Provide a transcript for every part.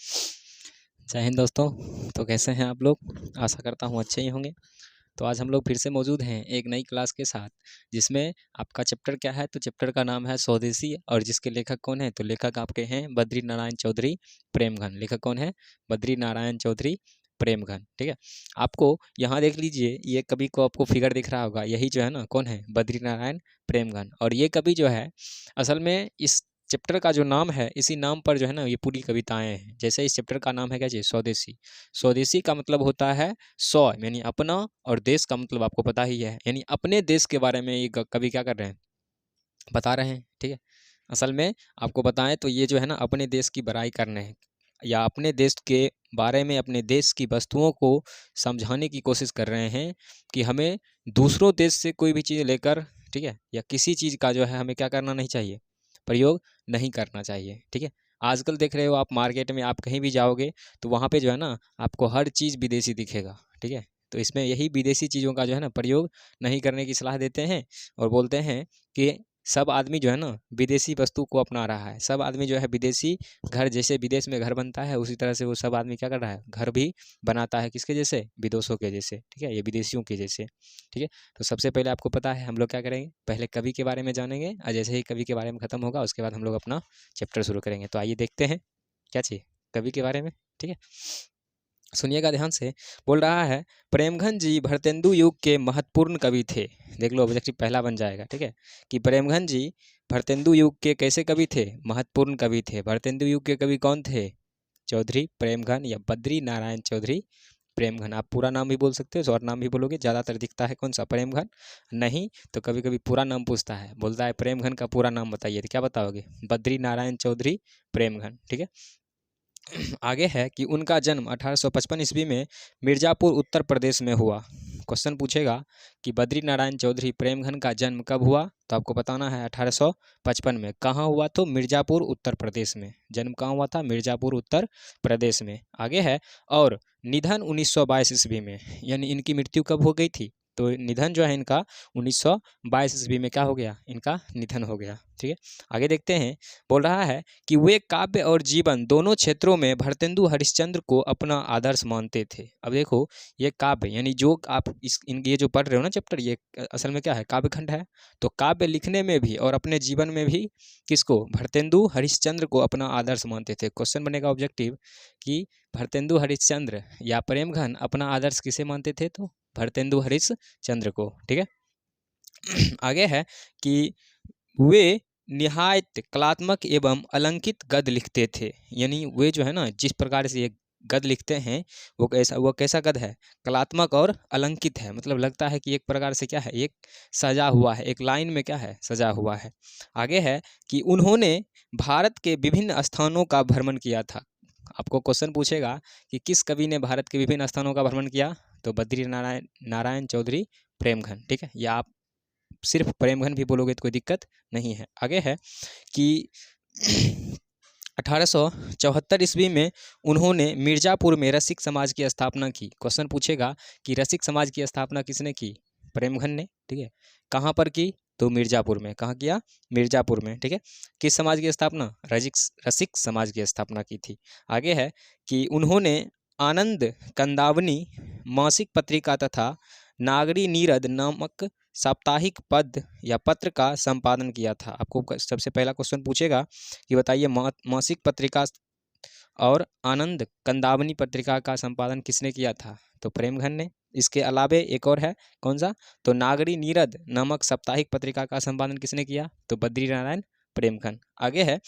जय हिंद दोस्तों। तो कैसे हैं आप लोग? आशा करता हूँ अच्छे ही होंगे। तो आज हम लोग फिर से मौजूद हैं एक नई क्लास के साथ, जिसमें आपका चैप्टर क्या है? तो चैप्टर का नाम है स्वदेशी, और जिसके लेखक कौन है? तो लेखक आपके हैं बद्री नारायण चौधरी प्रेमघन। लेखक कौन है? बद्री नारायण चौधरी प्रेमघन। ठीक है, आपको यहाँ देख लीजिए, ये कवि को आपको फिगर दिख रहा होगा, यही जो है ना कौन है? बद्री नारायण प्रेमघन। और ये कवि जो है असल में इस चैप्टर का जो नाम है, इसी नाम पर जो है ना ये पूरी कविताएं हैं। जैसे इस चैप्टर का नाम है क्या जी? स्वदेशी। स्वदेशी का मतलब होता है स्व यानी अपना, और देश का मतलब आपको पता ही है, यानी अपने देश के बारे में ये कवि क्या कर रहे हैं? बता रहे हैं। ठीक है, असल में आपको बताएं तो ये जो है ना अपने देश की बड़ाई करने हैं, या अपने देश के बारे में, अपने देश की वस्तुओं को समझाने की कोशिश कर रहे हैं कि हमें दूसरों देश से कोई भी चीज़ लेकर, ठीक है, या किसी चीज़ का जो है हमें क्या करना नहीं चाहिए? प्रयोग नहीं करना चाहिए। ठीक है, आजकल देख रहे हो आप मार्केट में, आप कहीं भी जाओगे तो वहाँ पे जो है ना आपको हर चीज़ विदेशी दिखेगा। ठीक है, तो इसमें यही विदेशी चीज़ों का जो है ना प्रयोग नहीं करने की सलाह देते हैं, और बोलते हैं कि सब आदमी जो है ना विदेशी वस्तु को अपना रहा है। सब आदमी जो है विदेशी घर, जैसे विदेश में घर बनता है उसी तरह से वो सब आदमी क्या कर रहा है? घर भी बनाता है। किसके जैसे? विदेशों के जैसे। ठीक है, ये विदेशियों के जैसे। ठीक है, तो सबसे पहले आपको पता है हम लोग क्या करेंगे? पहले कवि के बारे में जानेंगे, और जैसे ही कवि के बारे में खत्म होगा उसके बाद हम लोग अपना चैप्टर शुरू करेंगे। तो आइए देखते हैं क्या चाहिए कवि के बारे में। ठीक है, सुनिएगा ध्यान से। बोल रहा है, प्रेमघन जी भारतेंदु युग के महत्वपूर्ण कवि थे। देख लो, ऑब्जेक्टिव पहला बन जाएगा। ठीक है, कि प्रेमघन जी भारतेंदु युग के कैसे कवि थे? महत्वपूर्ण कवि थे। भारतेंदु युग के कवि कौन थे? चौधरी प्रेमघन, या बद्री नारायण चौधरी प्रेमघन। आप पूरा नाम भी बोल सकते हो, शॉर्ट नाम भी बोलोगे, ज़्यादातर दिखता है कौन सा? प्रेमघन। नहीं तो कभी कभी पूरा नाम पूछता है, बोलता है प्रेमघन का पूरा नाम बताइए, तो क्या बताओगे? बद्री नारायण चौधरी प्रेमघन। ठीक है, आगे है कि उनका जन्म 1855 ईस्वी में मिर्ज़ापुर उत्तर प्रदेश में हुआ। क्वेश्चन पूछेगा कि बद्री नारायण चौधरी प्रेमघन का जन्म कब हुआ? तो आपको बताना है 1855 में। कहाँ हुआ? तो मिर्ज़ापुर उत्तर प्रदेश में। जन्म कहाँ हुआ था? मिर्ज़ापुर उत्तर प्रदेश में। आगे है, और निधन 1922 ईस्वी में, यानी इनकी मृत्यु कब हो गई थी? तो निधन जो है इनका 1922 ईस्वी में क्या हो गया? इनका निधन हो गया। ठीक है, आगे देखते हैं। बोल रहा है कि वे काव्य और जीवन दोनों क्षेत्रों में भारतेंदु हरिश्चंद्र को अपना आदर्श मानते थे। अब देखो, ये काव्य यानी जो आप ये जो पढ़ रहे हो ना चैप्टर, ये असल में क्या है? काव्य खंड है। तो काव्य लिखने में भी और अपने जीवन में भी किसको? भारतेंदु हरिश्चंद्र को अपना आदर्श मानते थे। क्वेश्चन बनेगा ऑब्जेक्टिव कि भारतेंदु हरिश्चंद्र या प्रेमघन अपना आदर्श किसे मानते थे? तो भारतेंदु हरिश्चंद्र को। ठीक है, आगे है कि वे निहायत कलात्मक एवं अलंकित गद्य लिखते थे। यानी वे जो है ना जिस प्रकार से ये गद्य लिखते हैं वो कैसा गद्य है? कलात्मक और अलंकित है। मतलब लगता है कि एक प्रकार से क्या है? एक सजा हुआ है, एक लाइन में क्या है? सजा हुआ है। आगे है कि उन्होंने भारत के विभिन्न स्थानों का भ्रमण किया था। आपको क्वेश्चन पूछेगा कि किस कवि ने भारत के विभिन्न स्थानों का भ्रमण किया? तो बद्री नारायण नारायण चौधरी प्रेमघन। ठीक है, या आप सिर्फ प्रेमघन भी बोलोगे तो कोई दिक्कत नहीं है। आगे है कि 1874 ईस्वी में उन्होंने मिर्ज़ापुर में रसिक समाज की स्थापना की। क्वेश्चन पूछेगा कि रसिक समाज की स्थापना किसने की? प्रेमघन ने। ठीक है, कहाँ पर की? तो मिर्ज़ापुर में। कहाँ किया? मिर्ज़ापुर में। ठीक है, किस समाज की स्थापना? रसिक समाज की स्थापना की थी। आगे है कि उन्होंने आनंद कंदावनी मासिक पत्रिका तथा नागरी नीरद नामक साप्ताहिक पद या पत्र का संपादन किया था। आपको सबसे पहला क्वेश्चन पूछेगा कि बताइए मासिक पत्रिका और आनंद कंदावनी पत्रिका का संपादन किसने किया था? तो प्रेमघन ने। इसके अलावे एक और है, कौन सा? तो नागरी नीरद नामक साप्ताहिक पत्रिका का संपादन किसने किया? तो बद्री नारायण प्रेमघन। आगे है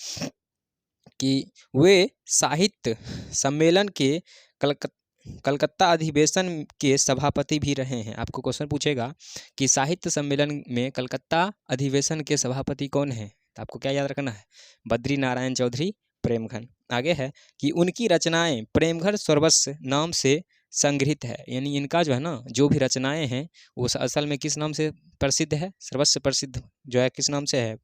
कि वे साहित्य सम्मेलन के कलकत्ता अधिवेशन के सभापति भी रहे हैं। आपको क्वेश्चन पूछेगा कि साहित्य सम्मेलन में कलकत्ता अधिवेशन के सभापति कौन है? तो आपको क्या याद रखना है? बद्री नारायण चौधरी प्रेमघन। आगे है कि उनकी रचनाएं प्रेमघन सर्वस्व नाम से संग्रहित है। यानी इनका जो है ना जो भी रचनाएं हैं वो असल में किस नाम से प्रसिद्ध है? सर्वस्व प्रसिद्ध जो है किस नाम से है?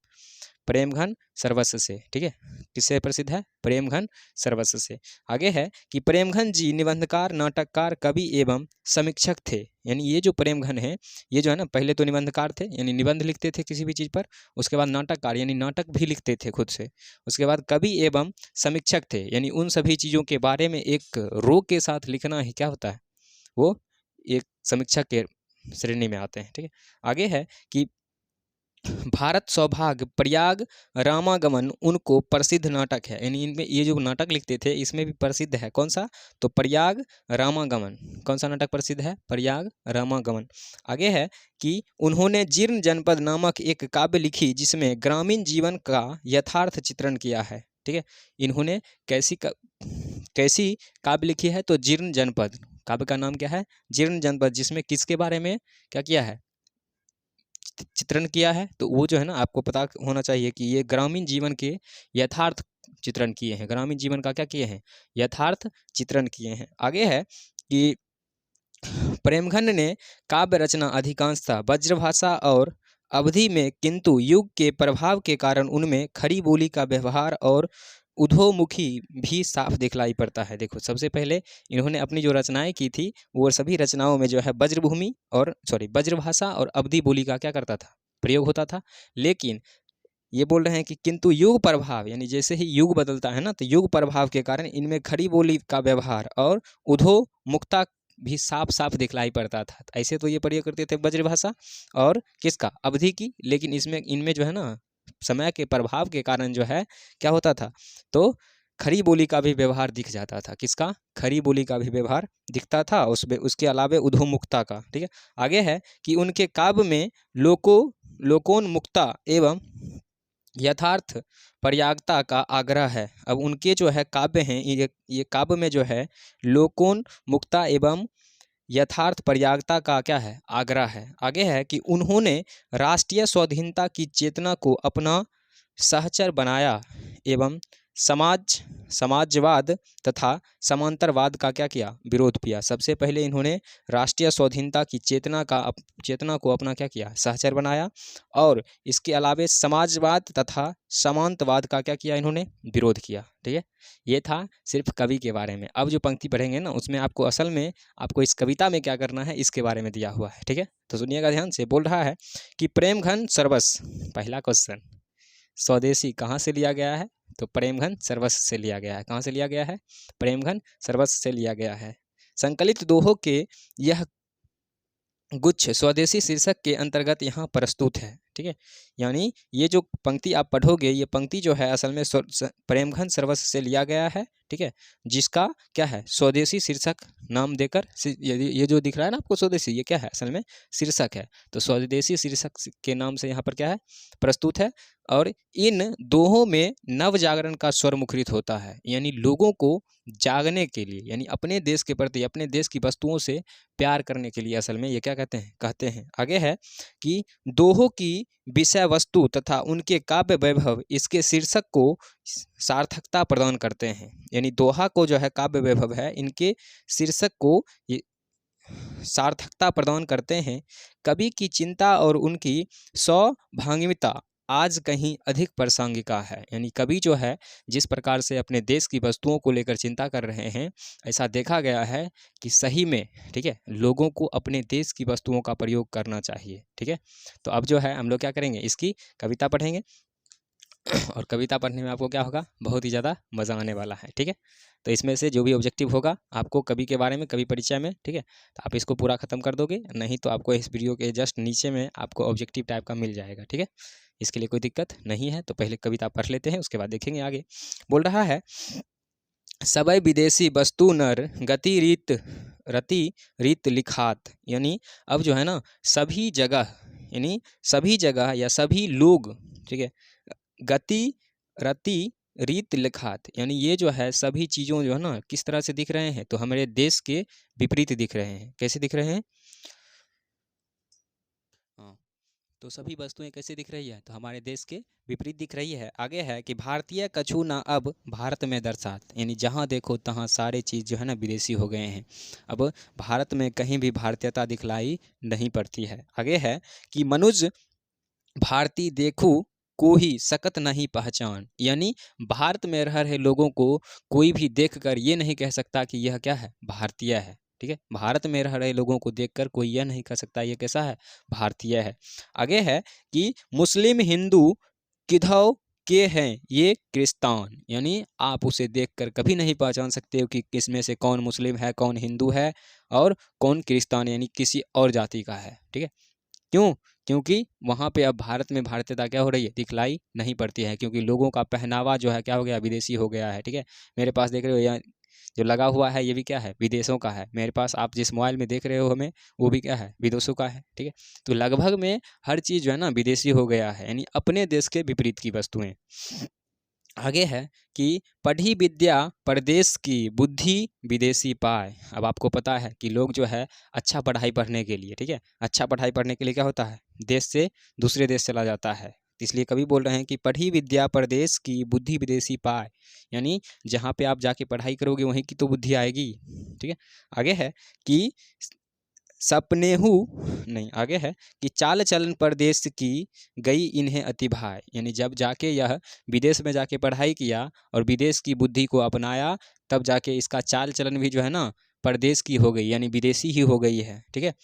प्रेमघन सर्वस्व से, ठीक है। किससे प्रसिद्ध है? प्रेमघन सर्वस्व से। आगे है कि प्रेमघन जी निबंधकार, नाटककार, कवि एवं समीक्षक थे। यानी ये जो प्रेमघन है, ये जो है ना, पहले तो निबंधकार थे, यानी निबंध लिखते थे किसी भी चीज़ पर। उसके बाद नाटककार, यानी नाटक भी लिखते थे खुद से। उसके बाद कवि एवं समीक्षक थे, यानी उन सभी चीज़ों के बारे में एक रो के साथ लिखना ही क्या होता है, वो एक समीक्षा के श्रेणी में आते हैं, ठीक है। आगे है कि भारत सौभाग्य, प्रयाग, रामागमन उनको प्रसिद्ध नाटक है। यानी इनमें ये जो नाटक लिखते थे इसमें भी प्रसिद्ध है कौन सा? तो प्रयाग रामागमन। कौन सा नाटक प्रसिद्ध है? प्रयाग रामागमन। आगे है कि उन्होंने जीर्ण जनपद नामक एक काव्य लिखी जिसमें ग्रामीण जीवन का यथार्थ चित्रण किया है, ठीक है। इन्होंने कैसी काव्य लिखी है? तो जीर्ण जनपद। काव्य का नाम क्या है? जीर्ण जनपद, जिसमें किसके बारे में क्या किया है? चित्रण किया है। तो वो जो है ना, आपको पता होना चाहिए कि ये ग्रामीण जीवन के यथार्थ चित्रण किए हैं। ग्रामीण जीवन का क्या किए हैं? यथार्थ चित्रण किए हैं। आगे है कि प्रेमघन ने काव्य रचना अधिकांशतः ब्रजभाषा और अवधि में, किंतु युग के प्रभाव के कारण उनमें खड़ी बोली का व्यवहार और उधोमुखी भी साफ दिखलाई पड़ता है। देखो, सबसे पहले इन्होंने अपनी जो रचनाएं की थी वो सभी रचनाओं में जो है ब्रजभाषा और अवधि बोली का क्या करता था? प्रयोग होता था। लेकिन ये बोल रहे हैं कि किंतु युग प्रभाव, यानी जैसे ही युग बदलता है ना, तो युग प्रभाव के कारण इनमें खड़ी बोली का व्यवहार और उधोमुखता भी साफ साफ दिखलाई पड़ता था। ऐसे तो ये प्रयोग करते थे ब्रजभाषा और किसका? अवधि की। लेकिन इनमें जो है ना, समय के प्रभाव के कारण जो है क्या होता था, तो खड़ी बोली का भी व्यवहार दिख जाता था। किसका? खड़ी बोली का भी व्यवहार दिखता था, उसके अलावे उधोमुखता का, ठीक है। आगे है कि उनके काव्य में लोकोन्मुखता एवं यथार्थ प्रयागता का आग्रह है। अब उनके जो है काव्य हैं, ये काव्य में जो है लोकोन्मुखता एवं यथार्थ प्रयागता का क्या है? आग्रह है। आगे है कि उन्होंने राष्ट्रीय स्वाधीनता की चेतना को अपना सहचर बनाया एवं समाजवाद तथा समांतरवाद का क्या किया? विरोध किया। सबसे पहले इन्होंने राष्ट्रीय स्वाधीनता की चेतना को अपना क्या किया? सहचर बनाया। और इसके अलावे समाजवाद तथा समांतरवाद का क्या किया? इन्होंने विरोध किया, ठीक है। ये था सिर्फ कवि के बारे में। अब जो पंक्ति पढ़ेंगे ना, उसमें आपको असल में आपको इस कविता में क्या करना है, इसके बारे में दिया हुआ है, ठीक है। तो सुनिएगा ध्यान से। बोल रहा है कि प्रेमघन सर्वस्व, पहला क्वेश्चन, स्वदेशी कहाँ से लिया गया है? तो प्रेमघन सर्वस्व से लिया गया है। कहाँ से लिया गया है? प्रेमघन सर्वस्व से लिया गया है। संकलित दोहों के यह गुच्छ स्वदेशी शीर्षक के अंतर्गत यहाँ प्रस्तुत है, ठीक है। यानी ये जो पंक्ति आप पढ़ोगे, ये पंक्ति जो है असल में प्रेमघन सर्वस्व से लिया गया है, ठीक है। जिसका क्या है? स्वदेशी शीर्षक नाम देकर, ये जो दिख रहा है ना आपको स्वदेशी, ये क्या है? असल में शीर्षक है। तो स्वदेशी शीर्षक के नाम से यहाँ पर क्या है? प्रस्तुत है। और इन दोहों में नव जागरण का स्वर मुखरित होता है, यानी लोगों को जागने के लिए, यानी अपने देश के प्रति, अपने देश की वस्तुओं से प्यार करने के लिए असल में ये क्या कहते हैं। आगे है कि दोहों की विषय वस्तु तथा उनके काव्य वैभव इसके शीर्षक को सार्थकता प्रदान करते हैं। यानी दोहा को जो है काव्य वैभव है, इनके शीर्षक को सार्थकता प्रदान करते हैं। कवि की चिंता और उनकी सौभाग्यता आज कहीं अधिक प्रासंगिका है। यानी कवि जो है जिस प्रकार से अपने देश की वस्तुओं को लेकर चिंता कर रहे हैं, ऐसा देखा गया है कि सही में, ठीक है, लोगों को अपने देश की वस्तुओं का प्रयोग करना चाहिए, ठीक है। तो अब जो है हम लोग क्या करेंगे, इसकी कविता पढ़ेंगे और कविता पढ़ने में आपको क्या होगा? बहुत ही ज़्यादा मज़ा आने वाला है, ठीक है। तो इसमें से जो भी ऑब्जेक्टिव होगा आपको कवि के बारे में, कवि परिचय में, ठीक है, तो आप इसको पूरा ख़त्म कर दोगे। नहीं तो आपको इस वीडियो के जस्ट नीचे में आपको ऑब्जेक्टिव टाइप का मिल जाएगा, ठीक है। इसके लिए कोई दिक्कत नहीं है। तो पहले कविता पढ़ लेते हैं, उसके बाद देखेंगे आगे। बोल रहा है, सबय विदेशी वस्तु नर गति रीत लिखात। यानी अब जो है ना, सभी जगह, यानी सभी जगह या सभी लोग, ठीक है, गति रति रीत लिखात, यानी ये जो है सभी चीज़ों जो है ना किस तरह से दिख रहे हैं? तो हमारे देश के विपरीत दिख रहे हैं। कैसे दिख रहे हैं? हाँ, तो सभी वस्तुएं कैसे दिख रही है? तो हमारे देश के विपरीत दिख रही है। आगे है कि भारतीय कछु ना अब भारत में दर्शात, यानी जहाँ देखो तहाँ सारे चीज़ जो है ना विदेशी हो गए हैं। अब भारत में कहीं भी भारतीयता दिखलाई नहीं पड़ती है। आगे है कि मनुज भारती देखू को ही सकत नहीं पहचान, यानी भारत में रह रहे लोगों को कोई भी देखकर ये नहीं कह सकता कि यह क्या है, भारतीय है। ठीक है, भारत में रह रहे लोगों को देखकर कोई यह नहीं कह सकता ये कैसा है, भारतीय है। आगे है कि मुस्लिम हिंदू किधौ के हैं ये क्रिस्तान, यानी आप उसे देखकर कभी नहीं पहचान सकते हो कि किस में से कौन मुस्लिम है, कौन हिंदू है और कौन क्रिस्तान यानी किसी और जाति का है। ठीक है, क्यों? क्योंकि वहाँ पे अब भारत में भारतीयता क्या हो रही है, दिखलाई नहीं पड़ती है, क्योंकि लोगों का पहनावा जो है क्या हो गया, विदेशी हो गया है। ठीक है, मेरे पास देख रहे हो यहाँ जो लगा हुआ है ये भी क्या है, विदेशों का है। मेरे पास आप जिस मोबाइल में देख रहे हो हमें, वो भी क्या है, विदेशों का है। ठीक है, तो लगभग में हर चीज़ जो है ना विदेशी हो गया है, यानी अपने देश के विपरीत की वस्तुएं। आगे है कि पढ़ी विद्या परदेश की बुद्धि विदेशी पाए। अब आपको पता है कि लोग जो है अच्छा पढ़ाई पढ़ने के लिए, ठीक है, अच्छा पढ़ाई पढ़ने के लिए क्या होता है, देश से दूसरे देश चला जाता है। इसलिए कभी बोल रहे हैं कि पढ़ी विद्या परदेश की बुद्धि विदेशी पाए, यानी जहाँ पे आप जाके पढ़ाई करोगे वहीं की तो बुद्धि आएगी। ठीक है, आगे है कि सपनेहु नहीं, आगे है कि चाल चलन परदेश की गई इन्हें अति भाए, यानी जब जाके यह विदेश में जाके पढ़ाई किया और विदेश की बुद्धि को अपनाया, तब जाके इसका चाल चलन भी जो है ना परदेश की हो गई, यानी विदेशी ही हो गई है। ठीक है,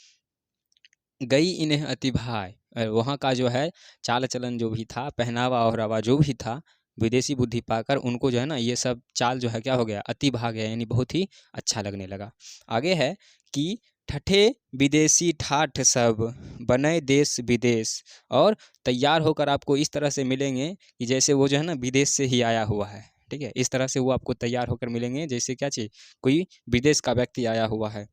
गई इन्हें अति भाए, वहाँ का जो है चाल चलन जो भी था, पहनावा और जो भी था, विदेशी बुद्धि पाकर उनको जो है ना ये सब चाल जो है क्या हो गया, अति भा गया, यानी बहुत ही अच्छा लगने लगा। आगे है कि ठठे विदेशी ठाठ सब बने देश विदेश, और तैयार होकर आपको इस तरह से मिलेंगे कि जैसे वो जो है ना विदेश से ही आया हुआ है। ठीक है, इस तरह से वो आपको तैयार होकर मिलेंगे जैसे क्या चीज़, कोई विदेश का व्यक्ति आया हुआ है।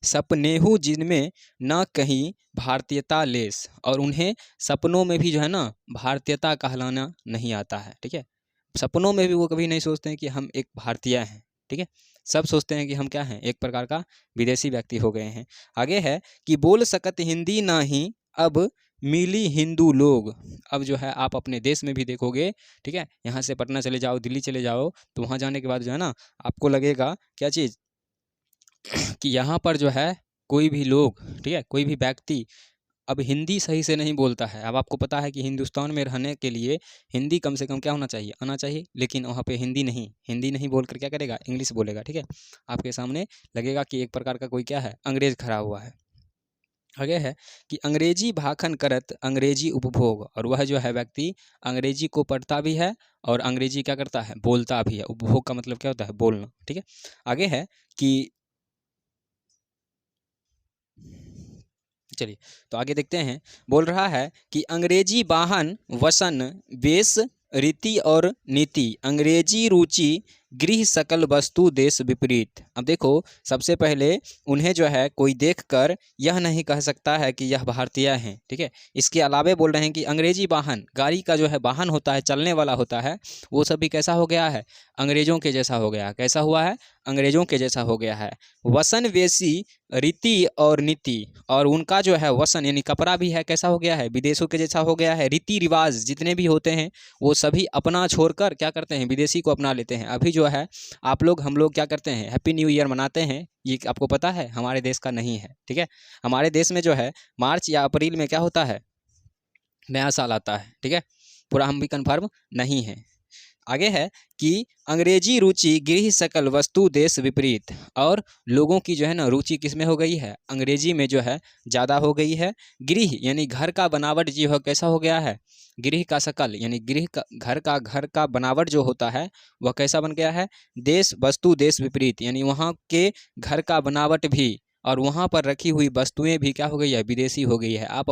सपनेहु जिनमें न कहीं भारतीयता लेस, और उन्हें सपनों में भी जो है ना भारतीयता कहलाना नहीं आता है। ठीक है, सपनों में भी वो कभी नहीं सोचते हैं कि हम एक भारतीय हैं। ठीक है, सब सोचते हैं कि हम क्या हैं, एक प्रकार का विदेशी व्यक्ति हो गए हैं। आगे है कि बोल सकत हिंदी ना ही अब मिली हिंदू लोग। अब जो है आप अपने देश में भी देखोगे, ठीक है, यहाँ से पटना चले जाओ, दिल्ली चले जाओ, तो वहाँ जाने के बाद जो है ना आपको लगेगा क्या चीज़ कि यहाँ पर जो है कोई भी लोग, ठीक है, कोई भी व्यक्ति अब हिंदी सही से नहीं बोलता है। अब आपको पता है कि हिंदुस्तान में रहने के लिए हिंदी कम से कम क्या होना चाहिए, आना चाहिए, लेकिन वहाँ पे हिंदी नहीं बोलकर क्या करेगा, इंग्लिश बोलेगा। ठीक है, आपके सामने लगेगा कि एक प्रकार का कोई क्या है, अंग्रेज खड़ा हुआ है। आगे है कि अंग्रेजी भाखन करत अंग्रेजी उपभोग, और वह जो है व्यक्ति अंग्रेजी को पढ़ता भी है और अंग्रेजी क्या करता है, बोलता भी है। उपभोग का मतलब क्या होता है, बोलना। ठीक है, आगे है कि चलिए तो आगे देखते हैं। बोल रहा है कि अंग्रेजी वाहन वसन वेश रीति और नीति, अंग्रेजी रुचि गृह सकल वस्तु देश विपरीत। अब देखो, सबसे पहले उन्हें जो है कोई देखकर यह नहीं कह सकता है कि यह भारतीय हैं। ठीक है, इसके अलावे बोल रहे हैं कि अंग्रेजी वाहन, गाड़ी का जो है वाहन होता है, चलने वाला होता है, वो सब भी कैसा हो गया है, अंग्रेजों के जैसा हो गया। कैसा हुआ है, अंग्रेजों के जैसा हो गया है। वसन वेशी रीति और नीति, और उनका जो है वसन यानी कपड़ा भी है कैसा हो गया है, विदेशों के जैसा हो गया है। रीति रिवाज जितने भी होते हैं वो सभी अपना छोड़कर क्या करते हैं, विदेशी को अपना लेते हैं। अभी जो है आप लोग, हम लोग क्या करते हैं, हैप्पी न्यू ईयर मनाते हैं, ये आपको पता है हमारे देश का नहीं है। ठीक है, हमारे देश में जो है मार्च या अप्रैल में क्या होता है, नया साल आता है। ठीक है, पूरा हम भी कन्फर्म नहीं है। आगे है कि अंग्रेजी रुचि गृह सकल वस्तु देश विपरीत, और लोगों की जो है ना रुचि किस में हो गई है, अंग्रेजी में जो है ज़्यादा हो गई है। गृह यानी घर का बनावट जो है कैसा हो गया है, गृह का सकल यानी गृह का घर का बनावट जो होता है वह कैसा बन गया है, देश वस्तु देश विपरीत, यानी वहाँ के घर का बनावट भी और वहाँ पर रखी हुई वस्तुएं भी क्या हो गई है, विदेशी हो गई है। आप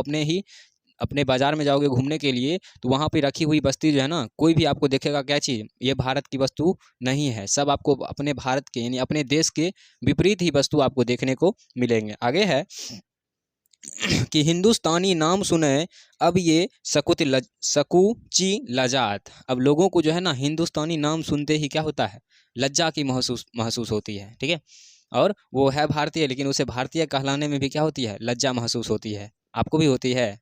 अपने बाज़ार में जाओगे घूमने के लिए तो वहाँ पे रखी हुई वस्तु जो है ना, कोई भी आपको देखेगा क्या चीज़, ये भारत की वस्तु नहीं है। सब आपको अपने भारत के यानी अपने देश के विपरीत ही वस्तु आपको देखने को मिलेंगे। आगे है कि हिंदुस्तानी नाम सुने अब ये सकूची लजात। अब लोगों को जो है ना हिंदुस्तानी नाम सुनते ही क्या होता है, लज्जा की महसूस होती है। ठीक है, और वो है भारतीय, लेकिन उसे भारतीय कहलाने में भी क्या होती है, लज्जा महसूस होती है। आपको भी होती है?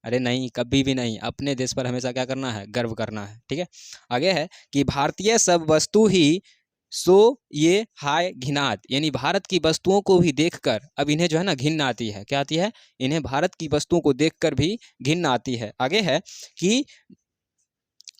अरे नहीं, कभी भी नहीं। अपने देश पर हमेशा क्या करना है, गर्व करना है। ठीक है, आगे है कि भारतीय सब वस्तु ही सो ये हाय घिनात, यानी भारत की वस्तुओं को भी देखकर अब इन्हें जो है ना घिन आती है। क्या आती है? इन्हें भारत की वस्तुओं को देखकर भी घिन आती है। आगे है कि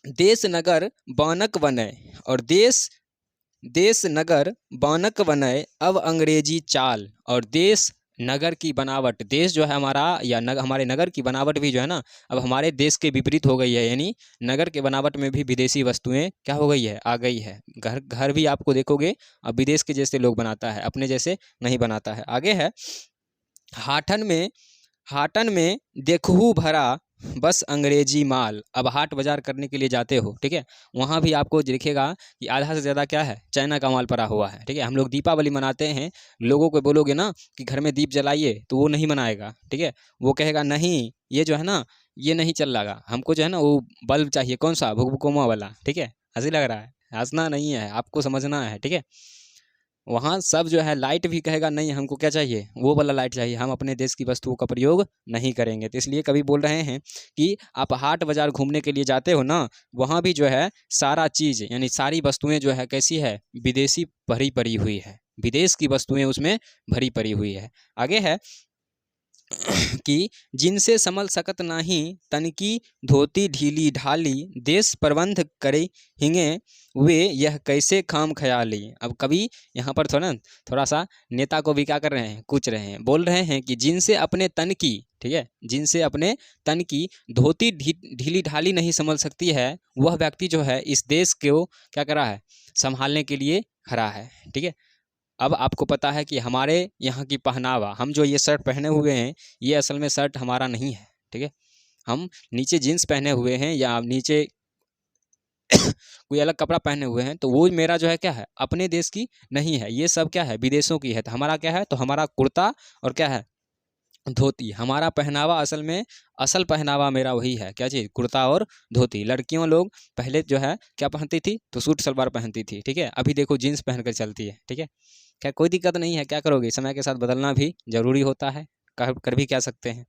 देश नगर बानक बनय, और देश नगर बानक बनय अब अंग्रेजी चाल, और देश नगर की बनावट, देश जो है हमारा या हमारे नगर की बनावट भी जो है ना अब हमारे देश के विपरीत हो गई है, यानी नगर के बनावट में भी विदेशी वस्तुएं क्या हो गई है? आ गई है। घर घर भी आपको देखोगे अब विदेश के जैसे लोग बनाता है, अपने जैसे नहीं बनाता है। आगे है हाटन में देखहू भरा बस अंग्रेजी माल। अब हाट बाजार करने के लिए जाते हो, ठीक है, वहाँ भी आपको दिखेगा कि आधा से ज़्यादा क्या है? चाइना का माल पड़ा हुआ है, ठीक है। हम लोग दीपावली मनाते हैं, लोगों को बोलोगे ना कि घर में दीप जलाइए तो वो नहीं मनाएगा, ठीक है। वो कहेगा नहीं ये जो है ना ये नहीं चल रहा, हमको जो है ना वो बल्ब चाहिए, कौन सा? भुकभुकोमा वाला, ठीक है। हंसी लग रहा है, हंसना नहीं है, आपको समझना है, ठीक है। वहाँ सब जो है लाइट भी कहेगा नहीं हमको क्या चाहिए? वो वाला लाइट चाहिए, हम अपने देश की वस्तुओं का प्रयोग नहीं करेंगे। तो इसलिए कभी बोल रहे हैं कि आप हाट बाजार घूमने के लिए जाते हो ना, वहाँ भी जो है सारा चीज़ यानी सारी वस्तुएं जो है कैसी है? विदेशी भरी पड़ी हुई है, विदेश की वस्तुएं उसमें भरी पड़ी हुई है। आगे है कि जिनसे संभल सकत नाही तनकी धोती ढीली ढाली, देश प्रबंध करे हिंगे वे यह कैसे खाम ख्याली। अब कभी यहाँ पर थोड़ा सा नेता को भी क्या कर रहे हैं? कूच रहे हैं। बोल रहे हैं कि जिनसे अपने तन की, ठीक है, जिनसे अपने तन की धोती ढीली ढाली नहीं संभल सकती है, वह व्यक्ति जो है इस देश को क्या कर रहा है? संभालने के लिए खड़ा है, ठीक है। अब आपको पता है कि हमारे यहाँ की पहनावा, हम जो ये शर्ट पहने हुए हैं ये असल में शर्ट हमारा नहीं है, ठीक है। हम नीचे जीन्स पहने हुए हैं या नीचे कोई अलग कपड़ा पहने हुए हैं, तो वो मेरा जो है क्या है? अपने देश की नहीं है, ये सब क्या है? विदेशों की है। तो हमारा क्या है? तो हमारा कुर्ता और क्या है? धोती। हमारा पहनावा असल में असल पहनावा मेरा वही है, क्या चीज़? कुर्ता और धोती। लड़कियों लोग पहले जो है क्या पहनती थी? तो सूट सलवार पहनती थी, ठीक है। अभी देखो जीन्स पहन कर चलती है, ठीक है। क्या कोई दिक्कत नहीं है, क्या करोगे? समय के साथ बदलना भी जरूरी होता है, कर भी क्या सकते हैं।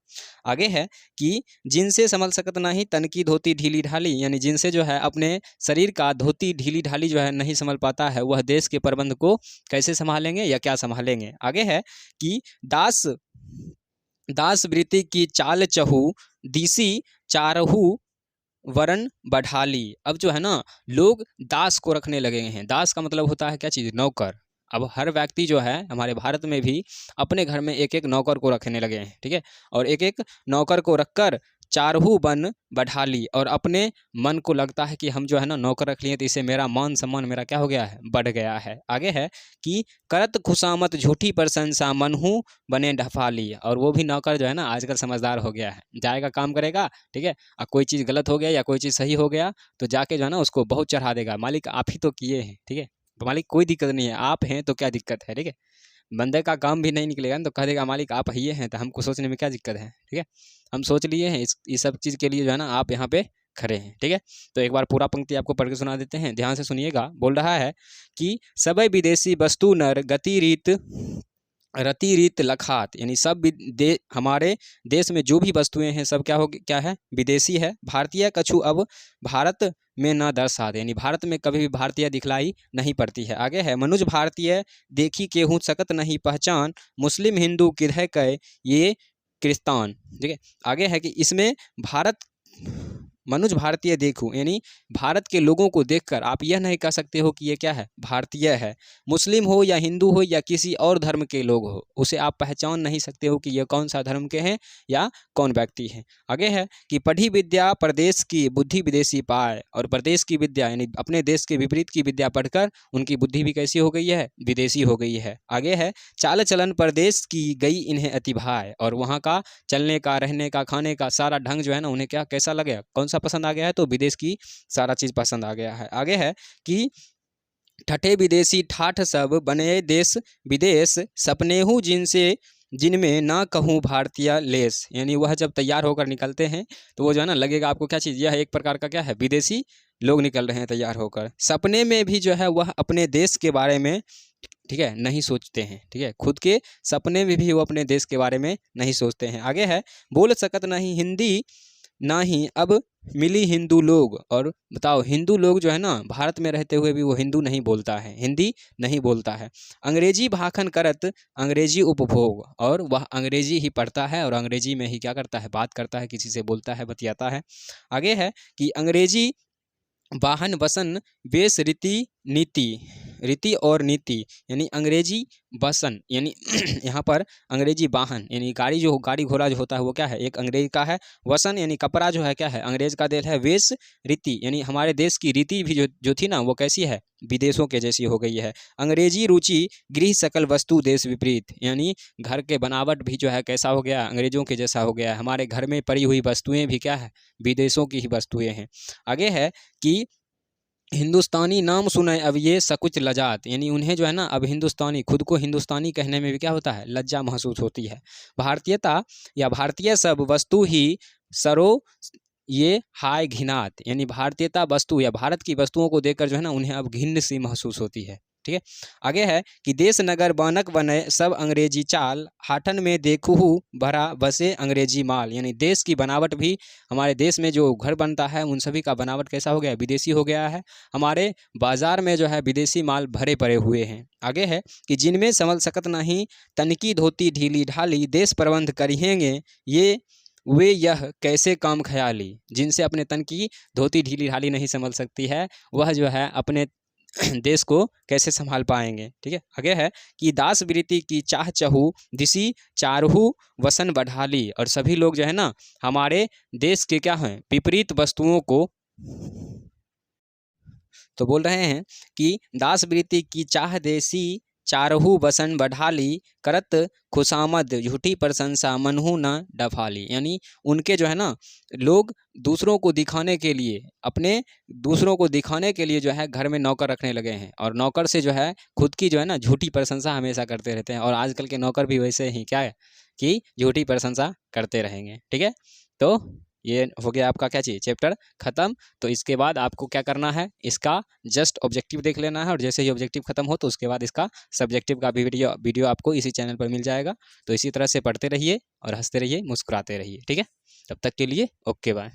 आगे है कि जिनसे संभल सकत नहीं तन की धोती ढीली ढाली, यानी जिनसे जो है अपने शरीर का धोती ढीली ढाली जो है नहीं संभल पाता है, वह देश के प्रबंध को कैसे संभालेंगे या क्या संभालेंगे। आगे है कि दास वृत्ति की चाल चहु दिसी चारहु वरन बढ़ाली। अब जो है ना लोग दास को रखने लगे हैं। दास का मतलब होता है क्या चीज़? नौकर। अब हर व्यक्ति जो है हमारे भारत में भी अपने घर में एक एक नौकर को रखने लगे हैं, ठीक है। और एक एक नौकर को रखकर चारहु बन बढ़ा ली, और अपने मन को लगता है कि हम जो है ना नौकर रख लिए तो इससे मेरा मान सम्मान मेरा क्या हो गया है? बढ़ गया है। आगे है कि करत खुशामत झूठी प्रशंसा मनहू बने ढफाली, और वो भी नौकर जो है ना आजकल समझदार हो गया है, जाएगा काम करेगा, ठीक है। और कोई चीज़ गलत हो गया या कोई चीज़ सही हो गया तो जाके जो है ना उसको बहुत चढ़ा देगा, मालिक आप ही तो किए हैं, ठीक है। मालिक कोई दिक्कत नहीं है, आप हैं तो क्या दिक्कत है, ठीक है। बंदे का काम भी नहीं निकलेगा ना तो कह देगा मालिक आप ही हैं, तो हमको सोचने में क्या दिक्कत है, ठीक है। हम सोच लिए हैं इस सब चीज़ के लिए जो है ना आप यहाँ पे खड़े हैं, ठीक है। तो एक बार पूरा पंक्ति आपको पढ़ के सुना देते हैं, ध्यान से सुनिएगा। बोल रहा है कि सबई विदेशी वस्तु नर गति रीत रति रीत लखात, यानी सब हमारे देश में जो भी वस्तुएं हैं सब क्या है? विदेशी है। भारतीय कछु अब भारत में न दर्शात, यानी भारत में कभी भी भारतीय दिखलाई नहीं पड़ती है। आगे है मनुज भारतीय देखी केहू सकत नहीं पहचान, मुस्लिम हिंदू किधर कै ये क्रिस्तान, ठीक है। आगे है कि इसमें भारत मनुज भारतीय देखूं, यानी भारत के लोगों को देखकर आप यह नहीं कह सकते हो कि ये क्या है? भारतीय है। मुस्लिम हो या हिंदू हो या किसी और धर्म के लोग हो, उसे आप पहचान नहीं सकते हो कि ये कौन सा धर्म के हैं या कौन व्यक्ति हैं। आगे है कि पढ़ी विद्या प्रदेश की बुद्धि विदेशी पाए, और प्रदेश की विद्या यानी अपने देश के विपरीत की विद्या पढ़कर उनकी बुद्धि भी कैसी हो गई है? विदेशी हो गई है। आगे है चाल चलन प्रदेश की गई इन्हें अति भाए, और वहाँ का चलने का, रहने का, खाने का सारा ढंग जो है ना उन्हें क्या कैसा लगे? कौन सा पसंद आ गया है? तो विदेश की सारा चीज़ पसंद आ गया है। आगे है कि ठठे विदेशी ठाठ सब बने देश विदेश, सपनेहू जिनमें ना कहूँ भारतीय लेस, यानी वह जब तैयार होकर निकलते हैं तो वो जो है ना लगेगा आपको क्या चीज़? यह एक प्रकार का क्या है? विदेशी लोग निकल रहे हैं तैयार होकर। सपने में भी जो है वह अपने देश के बारे में, ठीक है, नहीं सोचते हैं, ठीक है। खुद के सपने में भी वो अपने देश के बारे में नहीं सोचते हैं। आगे है बोल सकत नहीं हिंदी ना ही अब मिली हिंदू लोग। और बताओ, हिंदू लोग जो है ना, भारत में रहते हुए भी वो हिंदू नहीं बोलता है, हिंदी नहीं बोलता है। अंग्रेजी भाखन करत अंग्रेजी उपभोग, और वह अंग्रेजी ही पढ़ता है और अंग्रेजी में ही क्या करता है, बात करता है, किसी से बोलता है, बतियाता है। आगे है कि अंग्रेजी वाहन वसन वेश रीति नीति, रीति और नीति, यानी अंग्रेजी वसन यानी यहाँ पर अंग्रेजी वाहन यानी गाड़ी, जो गाड़ी घोड़ा जो होता है वो क्या है, एक अंग्रेज का है। वसन यानी कपड़ा जो है क्या है, अंग्रेज का देल है। वेश रीति यानी हमारे देश की रीति भी जो थी ना, वो कैसी है, विदेशों के जैसी हो गई है। अंग्रेजी रुचि गृह सकल वस्तु देश विपरीत, यानी घर के बनावट भी जो है कैसा हो गया, अंग्रेजों के जैसा हो गया है। हमारे घर में पड़ी हुई वस्तुएं भी क्या है, विदेशों की ही वस्तुएं हैं। आगे है कि हिंदुस्तानी नाम सुने अब ये सकुच लजात, यानी उन्हें जो है ना, अब हिंदुस्तानी, खुद को हिंदुस्तानी कहने में भी क्या होता है, लज्जा महसूस होती है। भारतीयता या भारतीय सब वस्तु ही सरो ये हाय घिनात, यानी भारतीयता वस्तु या भारत की वस्तुओं को देखकर जो है ना, उन्हें अब घिन्न सी महसूस होती है। ठीक है। आगे है कि देश नगर बानक बने सब अंग्रेजी चाल, हाटन में देखूहू भरा बसे अंग्रेजी माल, यानी देश की बनावट भी, हमारे देश में जो घर बनता है उन सभी का बनावट कैसा हो गया, विदेशी हो गया है। हमारे बाजार में जो है विदेशी माल भरे पड़े हुए हैं। आगे है कि जिनमें संभल सकत नहीं तनकी धोती ढीली ढाली, देश प्रबंध करिएंगे ये वे यह कैसे काम ख्याली, जिनसे अपने तन की धोती ढीली ढाली नहीं संभल सकती है, वह जो है अपने देश को कैसे संभाल पाएंगे। ठीक है। आगे है कि दास वृत्ति की चाह चहु दिसी चारहु वसन बढ़ाली, और सभी लोग जो है ना, हमारे देश के क्या हैं, विपरीत वस्तुओं को तो बोल रहे हैं कि दास वृत्ति की चाह देसी चारहु वसन बढ़ाली, करत खुशामद झूठी प्रशंसा मनहु न डफाली, यानी उनके जो है ना, लोग दूसरों को दिखाने के लिए, अपने दूसरों को दिखाने के लिए जो है घर में नौकर रखने लगे हैं, और नौकर से जो है खुद की जो है ना, झूठी प्रशंसा हमेशा करते रहते हैं। और आजकल के नौकर भी वैसे ही क्या है कि झूठी प्रशंसा करते रहेंगे। ठीक है। तो ये हो गया आपका क्या चाहिए, चैप्टर खत्म। तो इसके बाद आपको क्या करना है, इसका जस्ट ऑब्जेक्टिव देख लेना है, और जैसे ही ऑब्जेक्टिव खत्म हो तो उसके बाद इसका सब्जेक्टिव का भी वीडियो आपको इसी चैनल पर मिल जाएगा। तो इसी तरह से पढ़ते रहिए और हंसते रहिए, मुस्कुराते रहिए। ठीक है। तब तक के लिए ओके बाय।